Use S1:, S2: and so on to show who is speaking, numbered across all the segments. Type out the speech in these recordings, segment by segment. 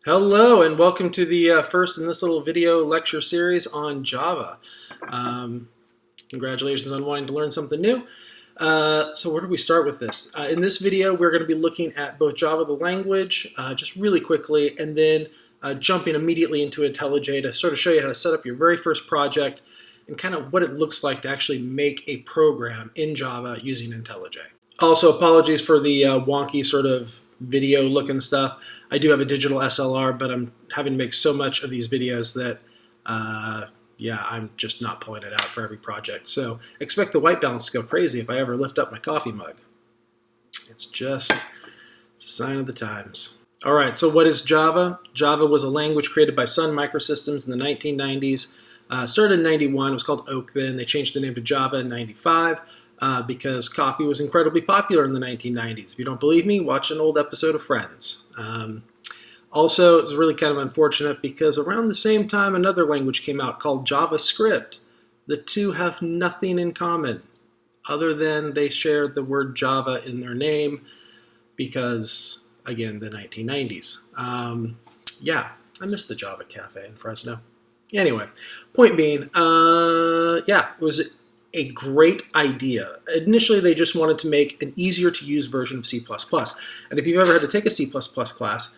S1: Hello and welcome to the first in this little video lecture series on Java. Congratulations on wanting to learn something new. So where do we start with this? In this video we're going to be looking at both Java the language, just really quickly, and then jumping immediately into Intellij to sort of show you how to set up your very first project and kind of what it looks like to actually make a program in Java using Intellij. Also, apologies for the wonky sort of video looking stuff. I do have a digital SLR, but I'm having to make so much of these videos that, yeah, I'm just not pulling it out for every project. So expect the white balance to go crazy if I ever lift up my coffee mug. It's a sign of the times. All right, so what is Java? Java was a language created by Sun Microsystems in the 1990s. Started in 91, it was called Oak then. They changed the name to Java in 95. Because coffee was incredibly popular in the 1990s. If you don't believe me, watch an old episode of Friends. Also, it was really kind of unfortunate because around the same time another language came out called JavaScript. The two have nothing in common other than they share the word Java in their name because, again, the 1990s. Yeah, I miss the Java Cafe in Fresno. Anyway, point being, yeah, it was a great idea. Initially, they just wanted to make an easier to use version of C++. And if you've ever had to take a C++ class,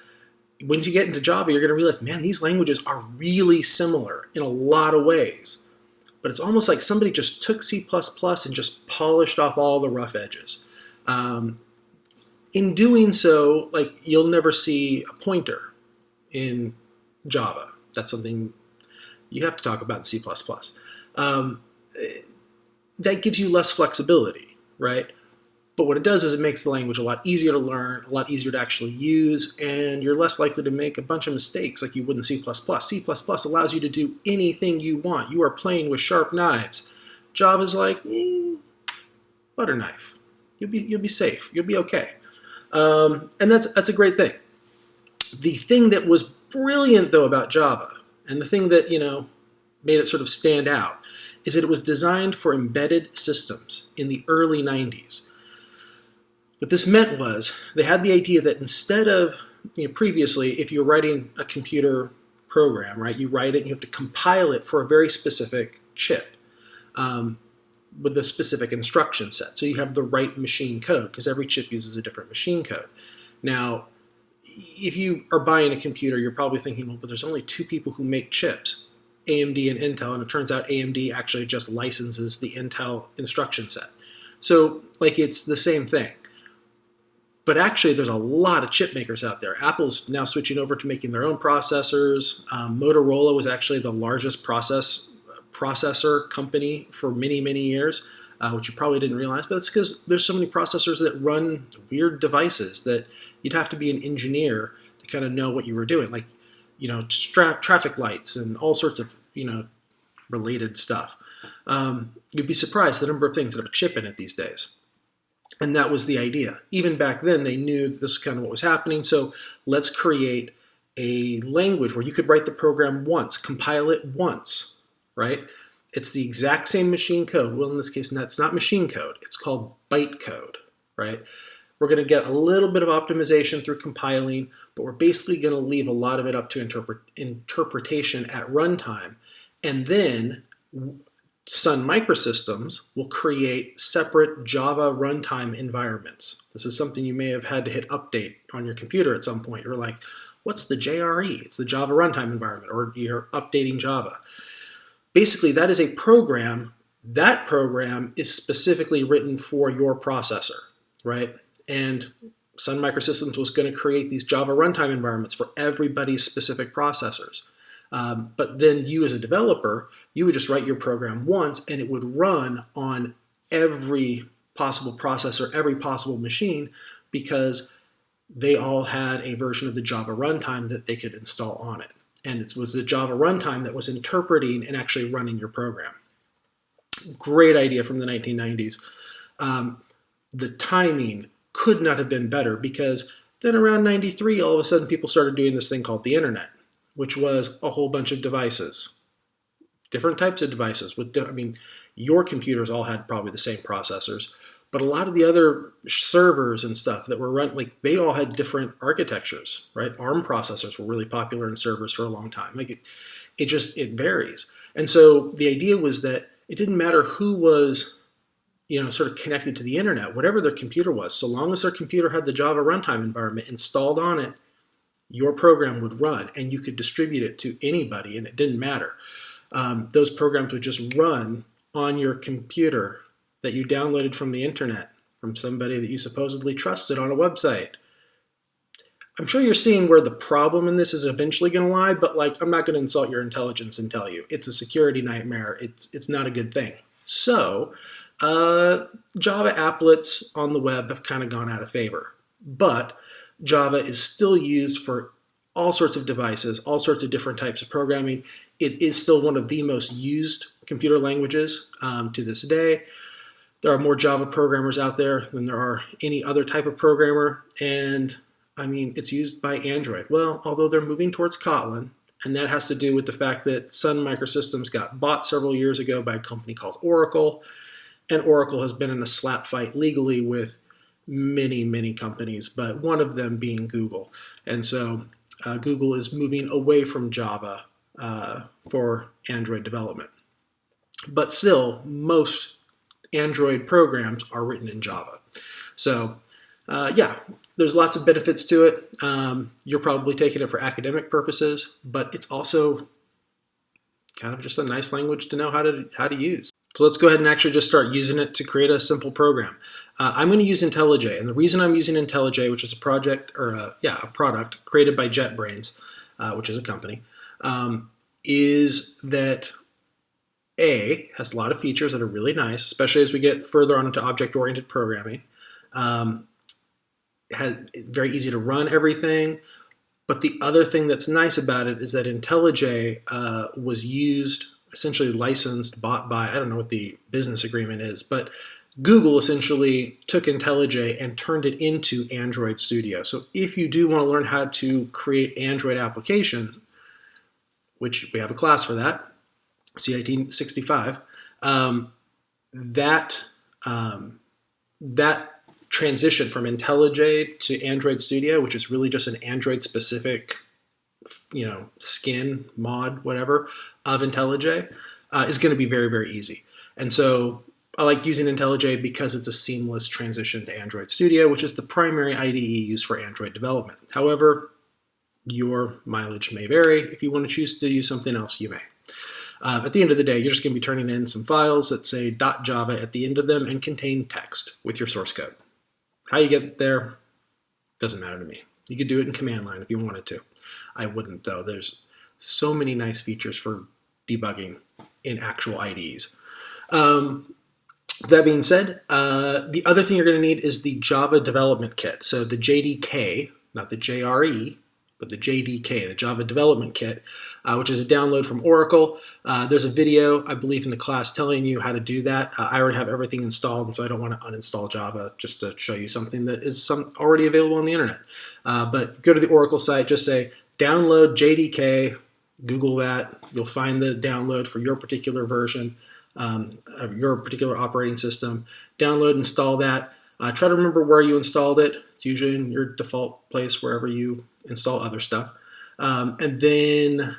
S1: when you get into Java, you're going to realize, man, these languages are really similar in a lot of ways. But it's almost like somebody just took C++ and just polished off all the rough edges. In doing so, like, you'll never see a pointer in Java. That's something you have to talk about in C++. That gives you less flexibility, right? But what it does is it makes the language a lot easier to learn, a lot easier to actually use, and you're less likely to make a bunch of mistakes like you would in C++. C++ allows you to do anything you want. You are playing with sharp knives. Java's like, butter knife. You'll be safe. You'll be okay. And that's a great thing. The thing that was brilliant, though, about Java, and the thing that, made it sort of stand out, is that it was designed for embedded systems in the early 90s. What this meant was they had the idea that instead of, previously, if you're writing a computer program, right, you write it, you have to compile it for a very specific chip with a specific instruction set. So you have the right machine code because every chip uses a different machine code. Now, if you are buying a computer, you're probably thinking, well, but there's only two people who make chips, AMD and Intel, and it turns out AMD actually just licenses the Intel instruction set. So, it's the same thing. But actually, there's a lot of chip makers out there. Apple's now switching over to making their own processors. Motorola was actually the largest processor company for many, many years, which you probably didn't realize. But it's because there's so many processors that run weird devices that you'd have to be an engineer to kind of know what you were doing. Like, traffic lights and all sorts of, related stuff. You'd be surprised the number of things that have a chip in it these days. And that was the idea. Even back then, they knew this is kind of what was happening. So let's create a language where you could write the program once, compile it once, right? It's the exact same machine code. Well, in this case, that's not machine code. It's called byte code, right? We're going to get a little bit of optimization through compiling, but we're basically going to leave a lot of it up to interpretation at runtime. And then Sun Microsystems will create separate Java runtime environments. This is something you may have had to hit update on your computer at some point. You're like, what's the JRE? It's the Java runtime environment, or you're updating Java. Basically, that is a program. That program is specifically written for your processor, right? And Sun Microsystems was going to create these Java runtime environments for everybody's specific processors. But then you as a developer, you would just write your program once and it would run on every possible processor, every possible machine, because they all had a version of the Java runtime that they could install on it. And it was the Java runtime that was interpreting and actually running your program. Great idea from the 1990s. The timing could not have been better because then around 93, all of a sudden people started doing this thing called the internet, which was a whole bunch of devices, different types of devices. Your computers all had probably the same processors, But a lot of the other servers and stuff that were run, like they all had different architectures, right? ARM processors were really popular in servers for a long time. Like it varies. And so the idea was that it didn't matter who was, sort of connected to the internet, whatever their computer was, so long as their computer had the Java runtime environment installed on it, your program would run, and you could distribute it to anybody, and it didn't matter. Those programs would just run on your computer that you downloaded from the internet, from somebody that you supposedly trusted on a website. I'm sure you're seeing where the problem in this is eventually going to lie, but I'm not going to insult your intelligence and tell you. It's a security nightmare. It's not a good thing. So Java applets on the web have kind of gone out of favor, but Java is still used for all sorts of devices, all sorts of different types of programming. It is still one of the most used computer languages to this day. There are more Java programmers out there than there are any other type of programmer, and it's used by Android. Well, although they're moving towards Kotlin, and that has to do with the fact that Sun Microsystems got bought several years ago by a company called Oracle, and Oracle has been in a slap fight legally with many, many companies, but one of them being Google. And so Google is moving away from Java for Android development. But still, most Android programs are written in Java. So there's lots of benefits to it. You're probably taking it for academic purposes, but it's also kind of just a nice language to know how to use. So let's go ahead and actually just start using it to create a simple program. I'm going to use Intellij, and the reason I'm using Intellij, which is a product created by JetBrains, which is a company, is that has a lot of features that are really nice, especially as we get further on into object-oriented programming. Very easy to run everything. But the other thing that's nice about it is that Intellij was used, essentially licensed, bought by, I don't know what the business agreement is, but Google essentially took Intellij and turned it into Android Studio. So if you do want to learn how to create Android applications, which we have a class for that, CIT 65, that transition from Intellij to Android Studio, which is really just an Android-specific, skin, mod, whatever, of Intellij, is going to be very, very easy. And so I like using Intellij because it's a seamless transition to Android Studio, which is the primary IDE used for Android development. However, your mileage may vary. If you want to choose to use something else, you may. At the end of the day, you're just going to be turning in some files that say .java at the end of them and contain text with your source code. How you get there doesn't matter to me. You could do it in command line if you wanted to. I wouldn't, though. There's so many nice features for debugging in actual IDEs. That being said, the other thing you're going to need is the Java Development Kit. So the JDK, not the JRE, but the JDK, the Java Development Kit, which is a download from Oracle. There's a video, I believe, in the class telling you how to do that. I already have everything installed, and so I don't want to uninstall Java just to show you something that is already available on the internet. But go to the Oracle site, just say, download JDK, Google that. You'll find the download for your particular version of your particular operating system. Download, install that. Try to remember where you installed it. It's usually in your default place wherever you install other stuff. And then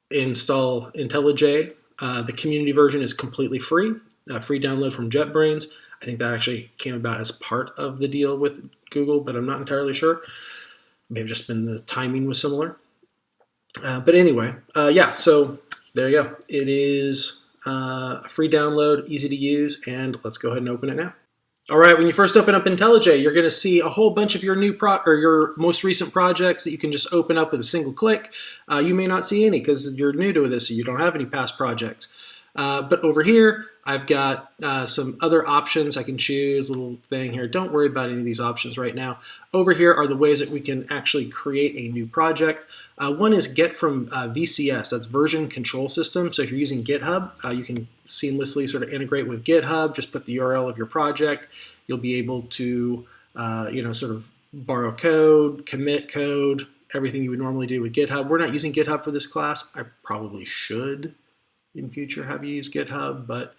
S1: install Intellij. The community version is completely free, free download from JetBrains. I think that actually came about as part of the deal with Google, but I'm not entirely sure. Maybe just been the timing was similar. But anyway, so there you go. It is a free download, easy to use, and let's go ahead and open it now. All right, when you first open up Intellij, you're going to see a whole bunch of your your most recent projects that you can just open up with a single click. You may not see any because you're new to this, so you don't have any past projects. But over here, I've got some other options I can choose, a little thing here. Don't worry about any of these options right now. Over here are the ways that we can actually create a new project. One is get from VCS, that's version control system. So if you're using GitHub, you can seamlessly sort of integrate with GitHub, just put the URL of your project. You'll be able to, sort of borrow code, commit code, everything you would normally do with GitHub. We're not using GitHub for this class. I probably should in future have you use GitHub, but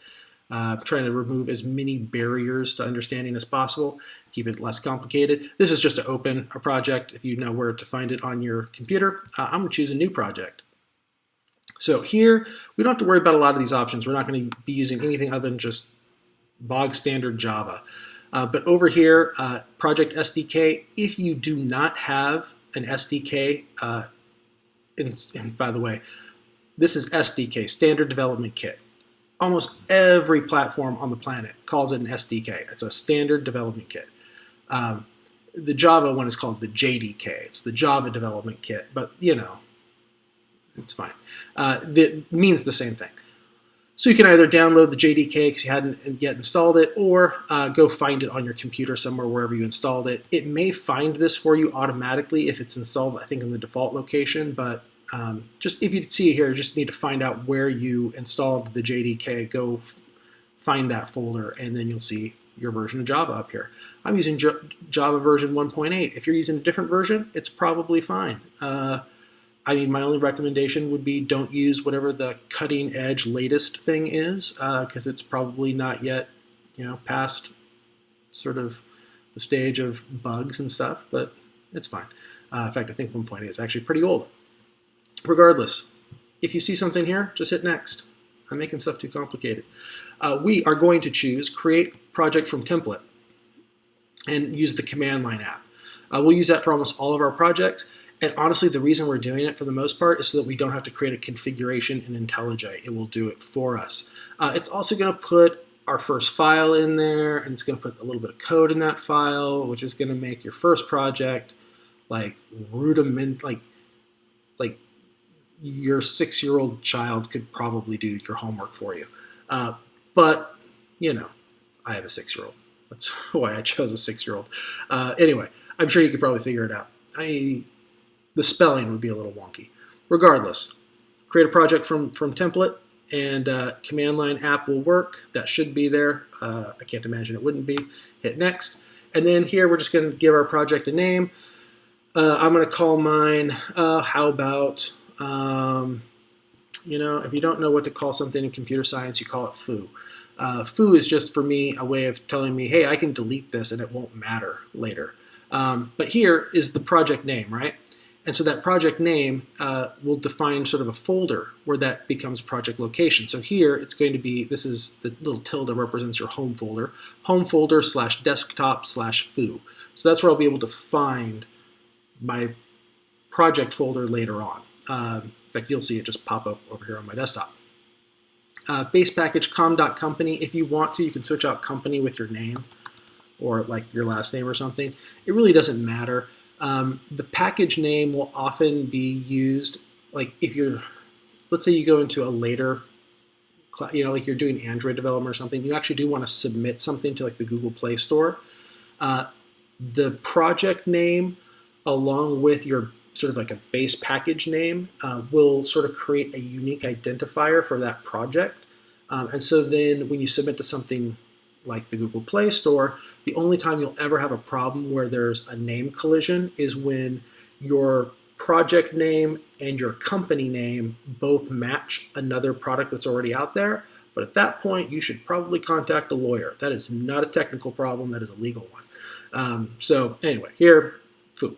S1: Trying to remove as many barriers to understanding as possible, keep it less complicated. This is just to open a project. If you know where to find it on your computer, I'm going to choose a new project. So here, we don't have to worry about a lot of these options. We're not going to be using anything other than just bog standard Java. But over here, Project SDK, if you do not have an SDK, and by the way, this is SDK, Standard Development Kit. Almost every platform on the planet calls it an SDK. It's a Standard Development Kit. The Java one is called the JDK. It's the Java Development Kit, but you know, it's fine. It means the same thing. So you can either download the JDK because you hadn't yet installed it, or go find it on your computer somewhere wherever you installed it. It may find this for you automatically if it's installed, I think, in the default location, but just if you see it here, you just need to find out where you installed the JDK, go find that folder, and then you'll see your version of Java up here. I'm using Java version 1.8. If you're using a different version, it's probably fine. I mean, my only recommendation would be don't use whatever the cutting edge latest thing is, because it's probably not yet, past sort of the stage of bugs and stuff, but it's fine. In fact, I think 1.8 is actually pretty old. Regardless, if you see something here, just hit next. I'm making stuff too complicated. We are going to choose Create Project from Template and use the command line app. We'll use that for almost all of our projects. And honestly, the reason we're doing it for the most part is so that we don't have to create a configuration in Intellij. It will do it for us. It's also going to put our first file in there, and it's going to put a little bit of code in that file, which is going to make your first project like like your 6-year-old child could probably do your homework for you. But, I have a 6-year-old. That's why I chose a 6-year-old. Anyway, I'm sure you could probably figure it out. The spelling would be a little wonky. Regardless, create a project from template, and command line app will work. That should be there. I can't imagine it wouldn't be. Hit next. And then here we're just going to give our project a name. I'm going to call mine, how about, if you don't know what to call something in computer science, you call it foo. Foo is just, for me, a way of telling me, hey, I can delete this and it won't matter later. But here is the project name, right? And so that project name will define sort of a folder where that becomes project location. So here it's going to be, this is the little tilde represents your home folder /desktop/foo. So that's where I'll be able to find my project folder later on. In fact, you'll see it just pop up over here on my desktop. Base package com.company. If you want to, you can switch out company with your name or like your last name or something. It really doesn't matter. The package name will often be used, like if you're, let's say you go into a later, like you're doing Android development or something, you actually do want to submit something to like the Google Play Store. The project name, along with your sort of like a base package name, will sort of create a unique identifier for that project. And so then when you submit to something like the Google Play Store, the only time you'll ever have a problem where there's a name collision is when your project name and your company name both match another product that's already out there. But at that point, you should probably contact a lawyer. That is not a technical problem, that is a legal one. So anyway, here, foo,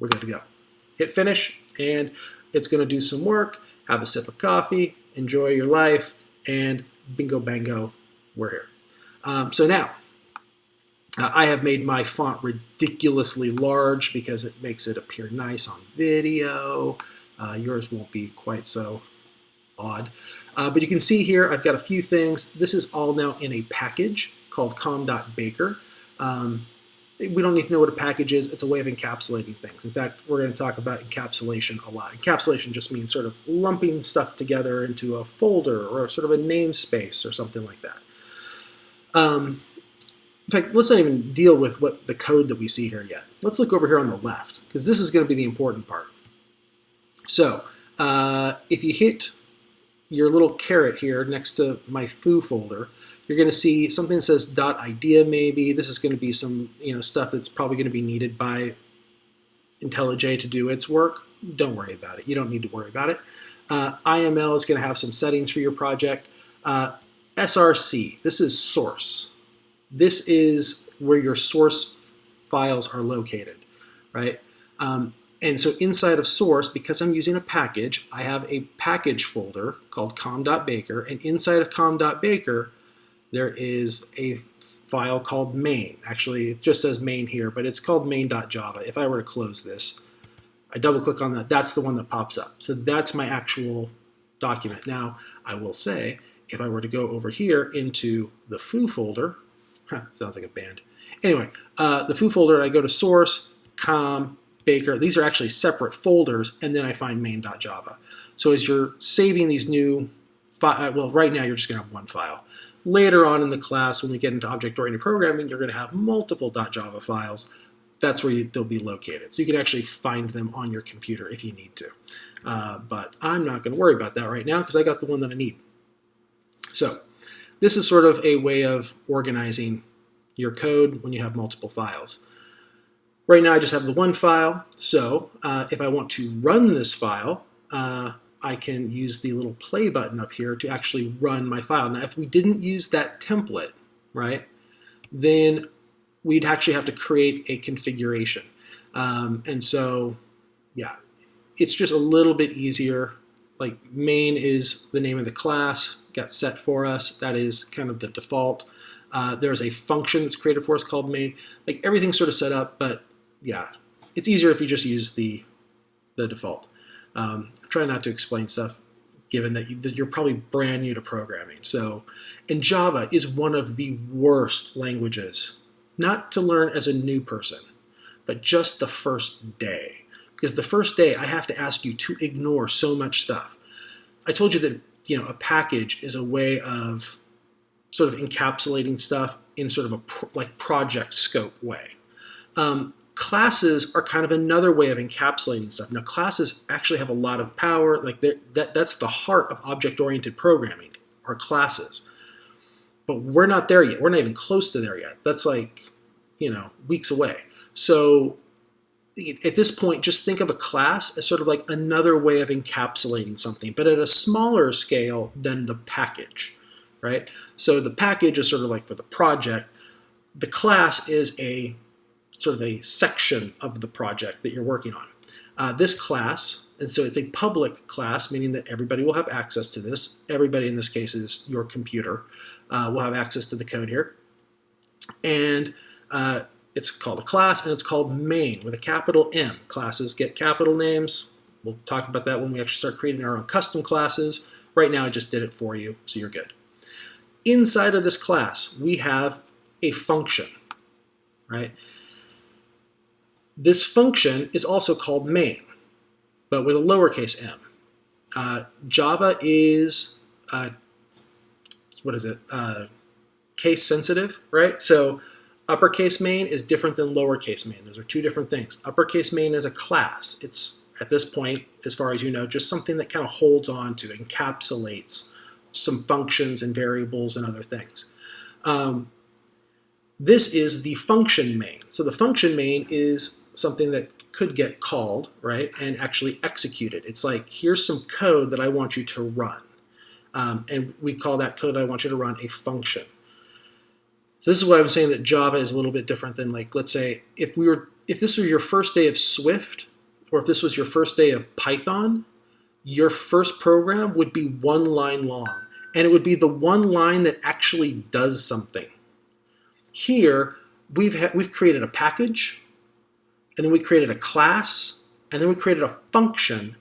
S1: we're good to go. Hit finish, and it's going to do some work. Have a sip of coffee, enjoy your life, and bingo bango, we're here. So now, I have made my font ridiculously large because it makes it appear nice on video. Yours won't be quite so odd. But you can see here, I've got a few things. This is all now in a package called com.baker. We don't need to know what a package is. It's a way of encapsulating things. In fact, we're going to talk about encapsulation a lot. Encapsulation just means sort of lumping stuff together into a folder or sort of a namespace or something like that. In fact, let's not even deal with what the code that we see here yet. Let's look over here on the left, because this is going to be the important part. So if you hit your little caret here next to my foo folder, you're going to see something that says .idea maybe. This is going to be some stuff that's probably going to be needed by Intellij to do its work. Don't worry about it. You don't need to worry about it. IML is going to have some settings for your project. SRC, this is source. This is where your source files are located, right? And so inside of source, because I'm using a package, I have a package folder called com.baker, and inside of com.baker, there is a file called main. Actually, it just says main here, but it's called main.java. If I were to close this, I double click on that, that's the one that pops up. So that's my actual document. Now, I will say, if I were to go over here into the foo folder, sounds like a band. Anyway, the foo folder, I go to source, com, baker. These are actually separate folders, and then I find main.java. So as you're saving these new files, well, right now you're just going to have one file. Later on in the class, when we get into object-oriented programming, you're going to have multiple .java files. That's where they'll be located. So you can actually find them on your computer if you need to. But I'm not going to worry about that right now because I got the one that I need. So this is sort of a way of organizing your code when you have multiple files. Right now I just have the one file, so if I want to run this file, I can use the little play button up here to actually run my file. Now if we didn't use that template, right, then we'd actually have to create a configuration. And so, yeah, it's just a little bit easier. Like main is the name of the class, got set for us. That is kind of the default. There's a function that's created for us called main. Like everything's sort of set up, but yeah, it's easier if you just use the default. Try not to explain stuff given that you're probably brand new to programming. So, and Java is one of the worst languages, not to learn as a new person, but just the first day. Because the first day I have to ask you to ignore so much stuff. I told you that, you know, a package is a way of sort of encapsulating stuff in sort of a project scope way. Classes are kind of another way of encapsulating stuff. Now, classes actually have a lot of power. Like that's the heart of object-oriented programming, are classes. But we're not there yet. We're not even close to there yet. That's like, you know, weeks away. So at this point, just think of a class as sort of like another way of encapsulating something, but at a smaller scale than the package, right? So the package is sort of like for the project. The class is a sort of a section of the project that you're working on. This class, and so it's a public class, meaning that everybody will have access to this. Everybody in this case is your computer, will have access to the code here. And it's called a class, and it's called main with a capital M. Classes get capital names. We'll talk about that when we actually start creating our own custom classes. Right now I just did it for you, so you're good. Inside of this class, we have a function, right? This function is also called main, but with a lowercase m. Java is, case sensitive, right? So uppercase main is different than lowercase main. Those are two different things. Uppercase main is a class. It's, at this point, as far as you know, just something that kind of holds on to, encapsulates some functions and variables and other things. This is the function main. So the function main is something that could get called, right, and actually executed. It's like, here's some code that I want you to run. And we call that code I want you to run a function. So this is why I'm saying that Java is a little bit different than, like, let's say, if this were your first day of Swift, or if this was your first day of Python, your first program would be one line long. And it would be the one line that actually does something. Here, we've created a package, and then we created a class, and then we created a function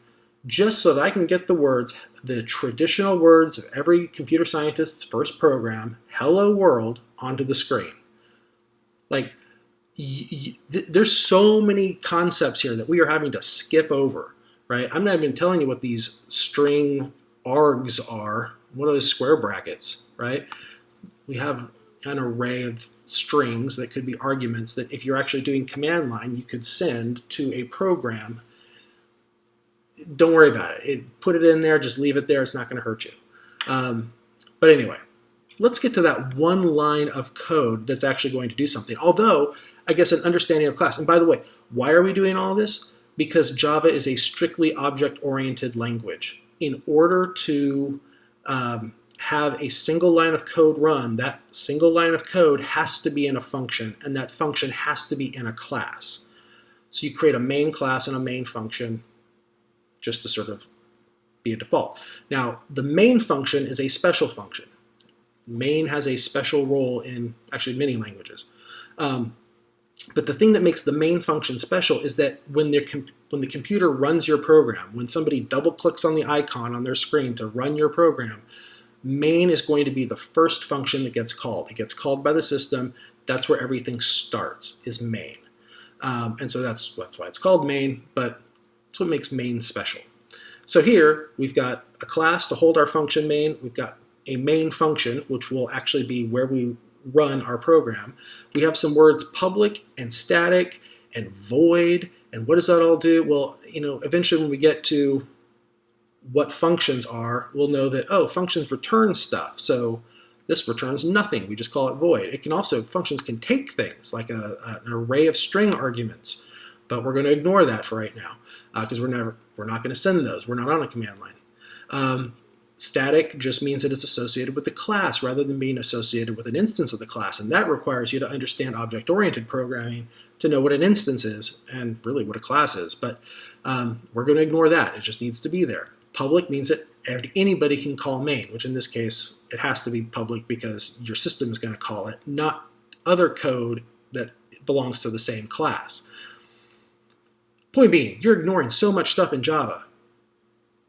S1: just so that I can get the words, the traditional words of every computer scientist's first program, hello world, onto the screen. Like, there's so many concepts here that we are having to skip over, right? I'm not even telling you what these string args are. What are those square brackets, right? We have an array of strings that could be arguments that if you're actually doing command line, you could send to a program. Don't worry about it. Put it in there, just leave it there. It's not going to hurt you. But anyway, let's get to that one line of code that's actually going to do something. Although, I guess an understanding of class. And by the way, why are we doing all this? Because Java is a strictly object-oriented language. In order to have a single line of code run, that single line of code has to be in a function, and that function has to be in a class. So you create a main class and a main function just to sort of be a default. Now, the main function is a special function. Main has a special role in actually many languages. But the thing that makes the main function special is that when the computer runs your program, when somebody double clicks on the icon on their screen to run your program, main is going to be the first function that gets called. It gets called by the system. That's where everything starts, is main. And so that's why it's called main, but that's what makes main special. So here we've got a class to hold our function main. We've got a main function, which will actually be where we run our program. We have some words public and static and void. And what does that all do? Well, eventually when we get to what functions are, we'll know that, oh, functions return stuff. So this returns nothing. We just call it void. Functions can take things like an array of string arguments, but we're going to ignore that for right now because we're not going to send those. We're not on a command line. Static just means that it's associated with the class rather than being associated with an instance of the class, and that requires you to understand object-oriented programming to know what an instance is and really what a class is, but we're going to ignore that. It just needs to be there. Public means that anybody can call main, which in this case, it has to be public because your system is going to call it, not other code that belongs to the same class. Point being, you're ignoring so much stuff in Java.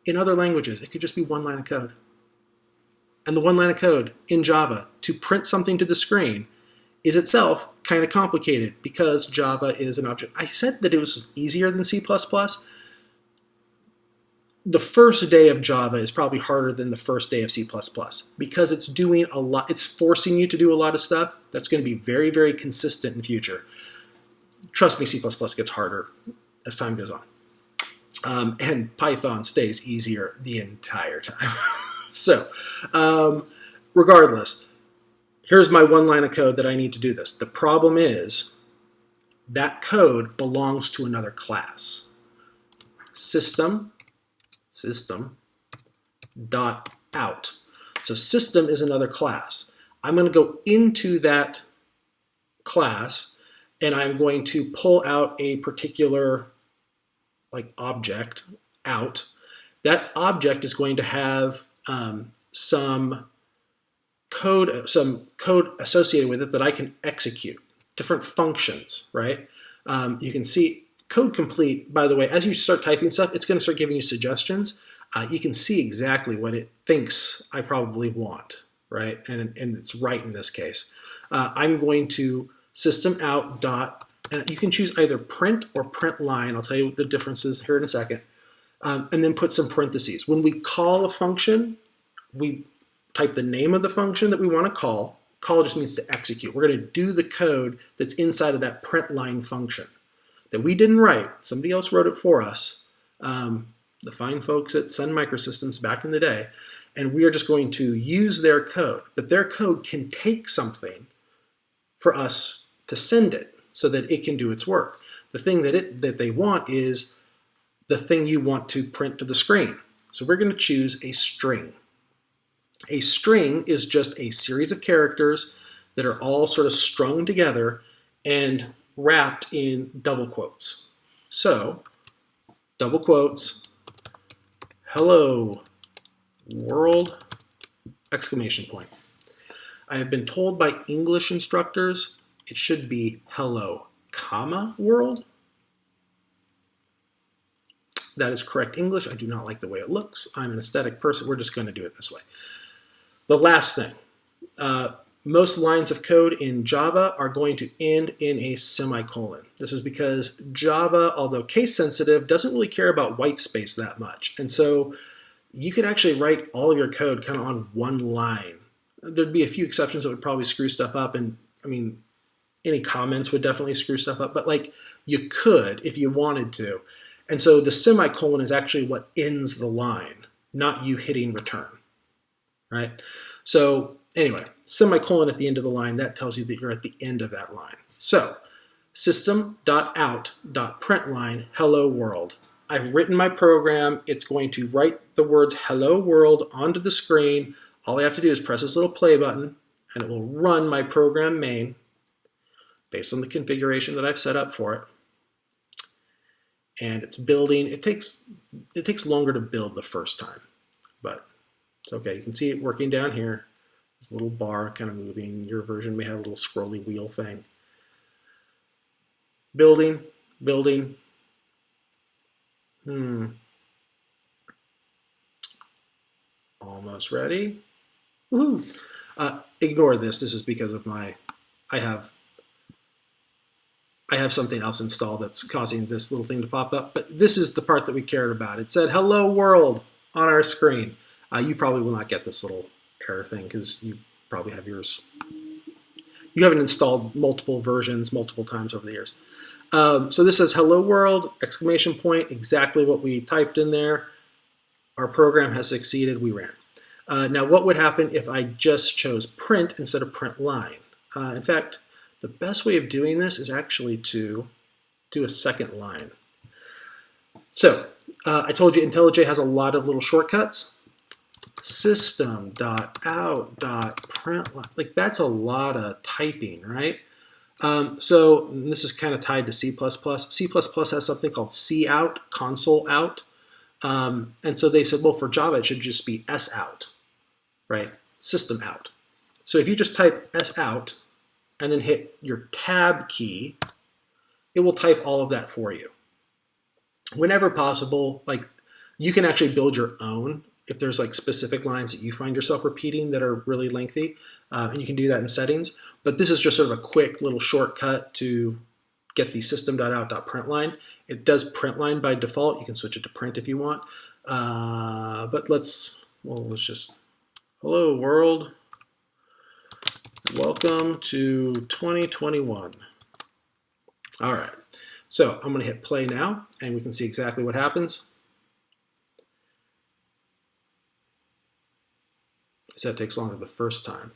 S1: In other languages, it could just be one line of code. And the one line of code in Java to print something to the screen is itself kind of complicated because Java is an object. I said that it was easier than C++. The first day of Java is probably harder than the first day of C++ because it's doing a lot. It's forcing you to do a lot of stuff that's going to be very, very consistent in future. Trust me, C++ gets harder as time goes on. And Python stays easier the entire time. So, regardless, here's my one line of code that I need to do this. The problem is that code belongs to another class. System dot out. So system is another class. I'm going to go into that class and I'm going to pull out a particular object out. That object is going to have some code associated with it that I can execute. Different functions, right? You can see code complete, by the way, as you start typing stuff, it's going to start giving you suggestions. You can see exactly what it thinks I probably want, right? And it's right in this case. I'm going to system out dot, and you can choose either print or print line. I'll tell you what the difference is here in a second. And then put some parentheses. When we call a function, we type the name of the function that we want to call. Call just means to execute. We're going to do the code that's inside of that print line function that we didn't write. Somebody else wrote it for us. The fine folks at Sun Microsystems back in the day. And we are just going to use their code. But their code can take something for us to send it so that it can do its work. The thing that they want is the thing you want to print to the screen. So we're going to choose a string. A string is just a series of characters that are all sort of strung together and wrapped in double quotes. So, double quotes, hello world, exclamation point. I have been told by English instructors it should be hello, comma, world. That is correct English. I do not like the way it looks. I'm an aesthetic person. We're just going to do it this way. The last thing, most lines of code in Java are going to end in a semicolon. This is because Java, although case sensitive, doesn't really care about white space that much. And so you could actually write all of your code kind of on one line. There'd be a few exceptions that would probably screw stuff up. And I mean, any comments would definitely screw stuff up, but like you could if you wanted to. And so the semicolon is actually what ends the line, not you hitting return, right? So anyway, semicolon at the end of the line, that tells you that you're at the end of that line. So system.out.println hello world. I've written my program. It's going to write the words hello world onto the screen. all I have to do is press this little play button, and it will run my program main based on the configuration that I've set up for it. And it's building. It takes longer to build the first time, but it's okay. You can see it working down here. This little bar kind of moving. Your version may have a little scrolly wheel thing. Building, building. Almost ready. Woohoo! Ignore this. This is because of I have something else installed that's causing this little thing to pop up. But this is the part that we cared about. It said "Hello World" on our screen. You probably will not get this little error thing because you probably have yours. You haven't installed multiple versions multiple times over the years. So this says "Hello World!" exclamation point. Exactly what we typed in there. Our program has succeeded. We ran. Now, what would happen if I just chose print instead of print line? In fact, the best way of doing this is actually to do a second line. So I told you Intellij has a lot of little shortcuts. System.out.println, like that's a lot of typing, right? So this is kind of tied to C++. C++ has something called cout, console out. And so they said, well, for Java, it should just be sout, right? System out. So if you just type sout and then hit your tab key, it will type all of that for you. Whenever possible, like you can actually build your own if there's like specific lines that you find yourself repeating that are really lengthy, and you can do that in settings. But this is just sort of a quick little shortcut to get the system.out.println. It does println by default. You can switch it to print if you want. But let's just, hello world. Welcome to 2021. All right, so I'm gonna hit play now and we can see exactly what happens. So that takes longer the first time.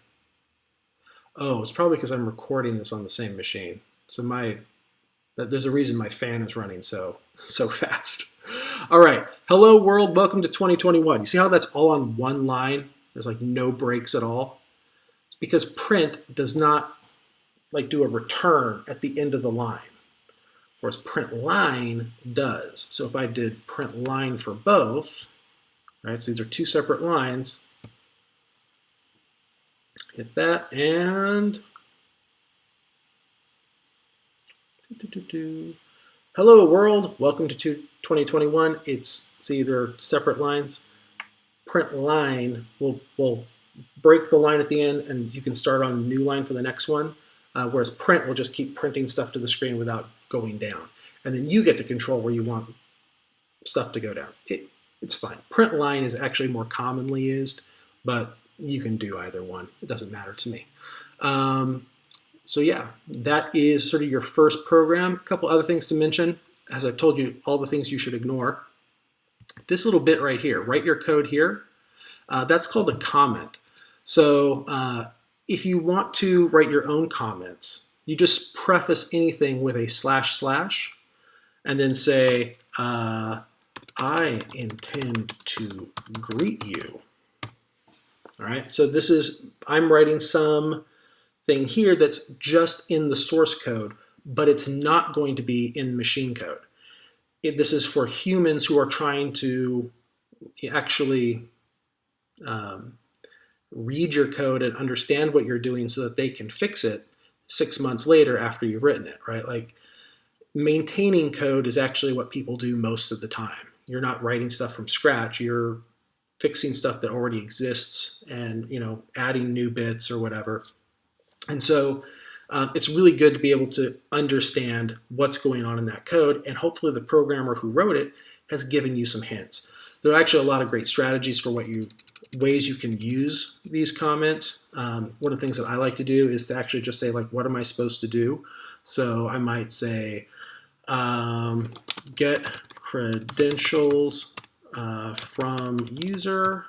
S1: Oh, it's probably because I'm recording this on the same machine. So there's a reason my fan is running so fast. All right, hello world, welcome to 2021. You see how that's all on one line? There's like no breaks at all. It's because print does not like do a return at the end of the line, whereas print line does. So if I did print line for both, right? So these are two separate lines. Hit that and hello world, welcome to 2021. It's either separate lines. Print line will break the line at the end and you can start on a new line for the next one, whereas print will just keep printing stuff to the screen without going down. And then you get to control where you want stuff to go down. It's fine. Print line is actually more commonly used, but you can do either one. It doesn't matter to me. So yeah, that is sort of your first program. A couple other things to mention. As I've told you, all the things you should ignore. This little bit right here, write your code here. That's called a comment. So if you want to write your own comments, you just preface anything with a / and then say, I intend to greet you. All right, so I'm writing some thing here that's just in the source code, but it's not going to be in machine code. This is for humans who are trying to actually read your code and understand what you're doing so that they can fix it 6 months later after you've written it, right? Like maintaining code is actually what people do most of the time. You're not writing stuff from scratch. You're fixing stuff that already exists and adding new bits or whatever. And so it's really good to be able to understand what's going on in that code, and hopefully the programmer who wrote it has given you some hints. There are actually a lot of great strategies for ways you can use these comments. One of the things that I like to do is to actually just say, like, what am I supposed to do? So I might say, get credentials from user,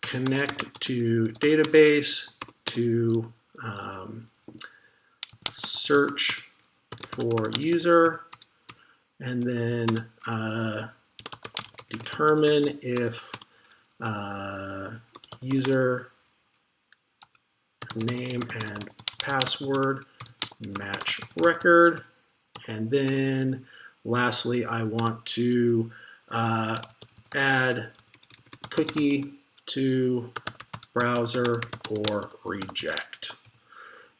S1: connect to database to search for user, and then determine if user name and password match record. And then lastly, I want to add cookie to browser or reject,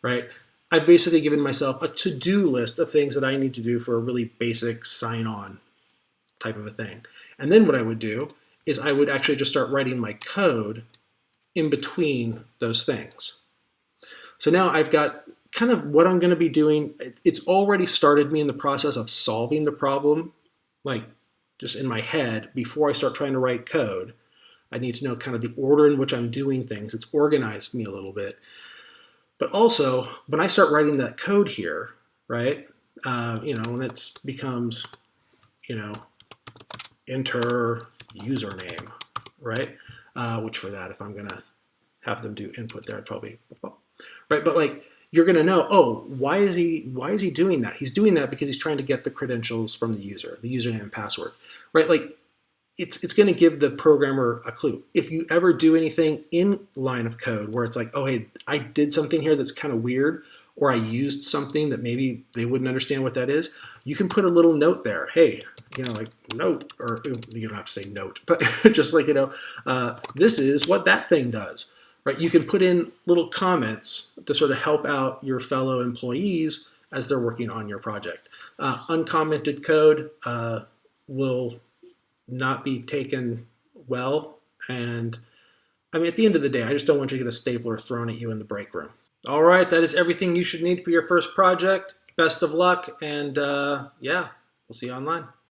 S1: right? I've basically given myself a to-do list of things that I need to do for a really basic sign-on type of a thing. And then what I would do is I would actually just start writing my code in between those things. So now I've got kind of what I'm going to be doing. It's already started me in the process of solving the problem, like just in my head before I start trying to write code. I need to know kind of the order in which I'm doing things. It's organized me a little bit. But also, when I start writing that code here, right, when it becomes, enter username, right, which for that, if I'm going to have them do input there, I'd probably, right, but like, you're going to know, oh, why is he doing that? He's doing that because he's trying to get the credentials from the user, the username and password, right? Like, it's going to give the programmer a clue. If you ever do anything in line of code where it's like, oh, hey, I did something here that's kind of weird, or I used something that maybe they wouldn't understand what that is, you can put a little note there. Hey, like note, or you don't have to say note, but just like, this is what that thing does, right? You can put in little comments to sort of help out your fellow employees as they're working on your project. Uncommented code will not be taken well. And I mean, at the end of the day, I just don't want you to get a stapler thrown at you in the break room. All right, that is everything you should need for your first project. Best of luck, and yeah, we'll see you online.